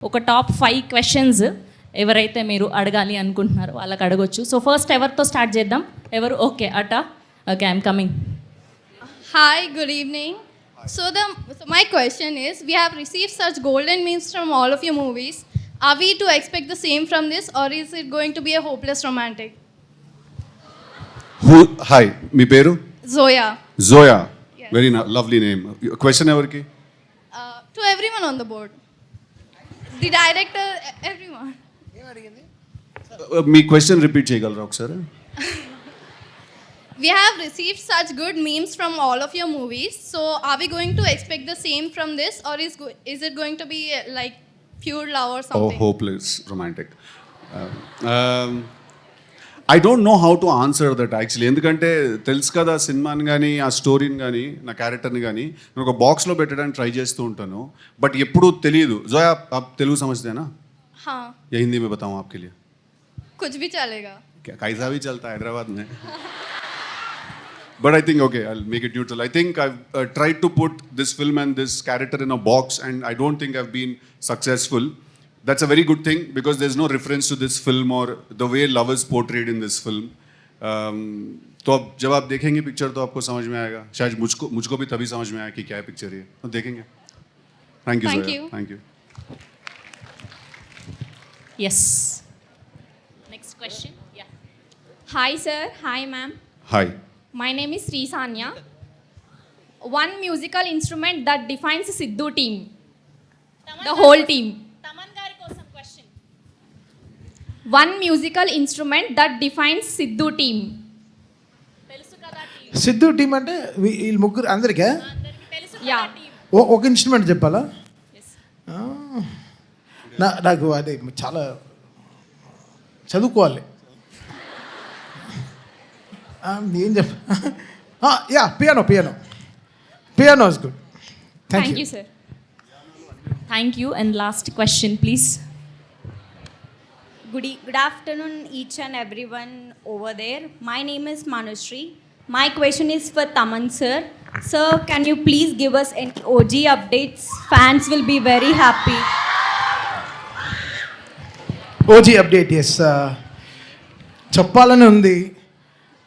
ఒక top 5 questions ఎవరైతే మీరు అడగాలి అనుకుంటున్నారో వాళ్ళకి అడగొచ్చు. సో ఫస్ట్ ఎవరితో స్టార్ట్ చేద్దాం? ఎవరు? Okay, okay, I'm coming. Hi, good evening. So my question is, we have received such golden memes from all of your movies. Are we to expect the same from this, or is it going to be a hopeless romantic? Hi, మీ పేరు? Zoya. Zoya. Yes. Very lovely name. Question ఎవరికి? To everyone on the board. The director, everyone. Me question repeat చేయగలరా ఒకసారి? We have received such good memes from all of your movies. So are we going to expect the same from this, or is it going to be like pure love or something? Oh, hopeless romantic. I don't know how to answer that actually. ఎందుకంటే తెలుసు కదా, సినిమాని కానీ ఆ స్టోరీని కానీ నా క్యారెక్టర్ని కానీ నేను ఒక బాక్స్లో పెట్టడానికి ట్రై చేస్తూ ఉంటాను, బట్ ఎప్పుడూ తెలియదు. జోయా, आप తెలుగు समझते हैं ना? हाँ. या हिंदी में बताऊँ आपके लिए? कुछ भी चलेगा. क्या कैसा भी चलता है हैदराबाद में. But I think, okay, I'll make it neutral. I think I've tried to put this film and this character in a box, and I don't think I've been successful. That's a very good thing, because there's no reference to this film or the way love is portrayed in this film. तो अब जब आप देखेंगे picture तो आपको समझ में आएगा. शायद मुझको भी तभी समझ में आया कि क्या है पिक्चर ये. तो देखेंगे. Thank you, Zoya. Thank you. Yes. Next question. Yeah. Hi sir, hi ma'am. Hi. My name is Sri Sanya. One musical instrument that defines Sidhu team. The whole team. Thaman గారి కోసం question. One musical instrument that defines Sidhu team. తెలుసు కదా team. Siddhu team అంటే వీళ్ళు ముగ్గురు అందరికీ అందరికీ తెలుసు కదా Yeah. టీం. ఒక ఇన్స్ట్రుమెంట్ చెప్పాలా? Yes. నాకు అది చాలా చదువుకోవాలి. ఏం చెప్ప yeah piano is good. Thank you sir. Thank you. And last question, please. Good afternoon, each and everyone over there. My name is Manushree. My question is for Taman sir. Sir, can you please give us any OG updates? Fans will be very happy. OG update. Yes, చెప్పాలని ఉంది,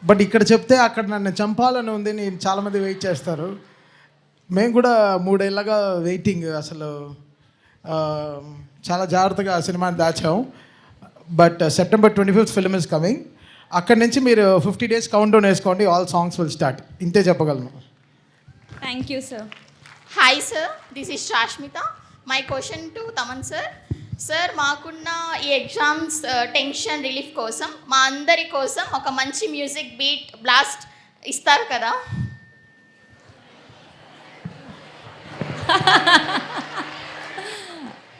but ఇక్కడ చెప్తే అక్కడ నన్ను చంపాలని ఉంది. నేను చాలామంది వెయిట్ చేస్తారు. మేము కూడా 3 ఏళ్ళగా వెయిటింగ్. అసలు చాలా జాగ్రత్తగా ఆ సినిమాని దాచాం. But September 25th film is coming. అక్కడి నుంచి మీరు 50 days కౌంట్ డౌన్ వేసుకోండి. All songs will start. ఇంతే చెప్పగలను. Thank you, sir. Hi sir, this is Shashmita. My question to Taman sir. Sir, మాకున్న ఈ ఎగ్జామ్స్ టెన్షన్ రిలీఫ్ కోసం మా అందరి కోసం ఒక మంచి మ్యూజిక్ బీట్ బ్లాస్ట్ ఇస్తారు కదా?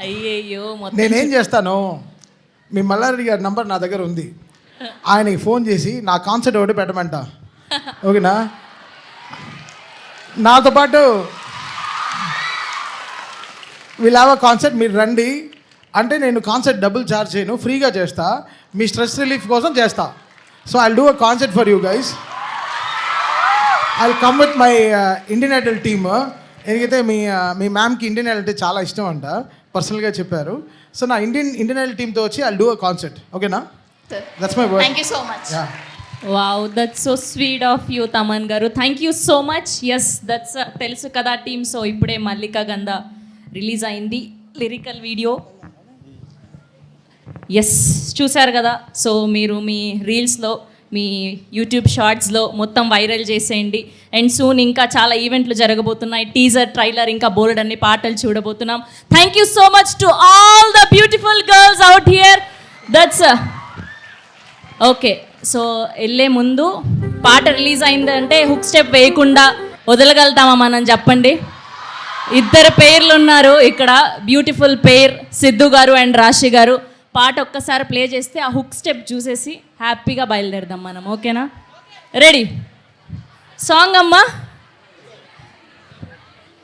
అయ్యయ్యో, నేనేం చేస్తాను, మీ మల్లారెడ్డి గారి నంబర్ నా దగ్గర ఉంది. ఆయనకి ఫోన్ చేసి నా కాన్సర్ట్ ఒకటి పెట్టమంట. ఓకేనా? నాతో పాటు వీళ్ళు హ్యావ్ అ కాన్సర్ట్, మీరు రండి అంటే నేను కాన్సర్ట్ డబుల్ ఛార్జ్ చేయను, ఫ్రీగా చేస్తా. మీ స్ట్రెస్ రిలీఫ్ కోసం చేస్తా. So I'll do a concert for you guys. I'll come with my Indian idol team. ఎందుకైతే మీ మ్యామ్కి ఇండియన్ ఐడల్ అంటే చాలా ఇష్టం అంట, పర్సనల్గా చెప్పారు. సో నా ఇండియన్ ఐడల్ టీమ్తో వచ్చి ఐల్ డూ అ కాన్సర్ట్. ఓకేనా? That's my word. Thank you so much. Wow, that's so sweet of you Thaman garu. Thank you so much. Yes, that's తెలుసు కదా టీమ్. సో ఇప్పుడే మల్లికా గంధ రిలీజ్ అయింది, లిరికల్ వీడియో. ఎస్, చూశారు కదా. సో మీరు మీ రీల్స్లో, మీ యూట్యూబ్ షార్ట్స్లో మొత్తం వైరల్ చేసేయండి. అండ్ సూన్ ఇంకా చాలా ఈవెంట్లు జరగబోతున్నాయి. టీజర్, ట్రైలర్, ఇంకా బోల్డ్ అన్ని పాటలు చూడబోతున్నాం. Thank you so much to all the beautiful girls out here. That's okay. So వెళ్ళే ముందు పాట రిలీజ్ అయిందంటే హుక్ స్టెప్ వేయకుండా వదలగలుగుతామా మనం? చెప్పండి. 2 పేర్లు ఉన్నారు ఇక్కడ, బ్యూటిఫుల్ పేర్, సిద్ధు గారు అండ్ రాశి గారు. పాట ఒక్కసారి ప్లే చేస్తే ఆ హుక్ స్టెప్ చూసేసి హ్యాపీగా బయలుదేరదాం మనం. ఓకేనా? రెడీ? సాంగ్ అమ్మా.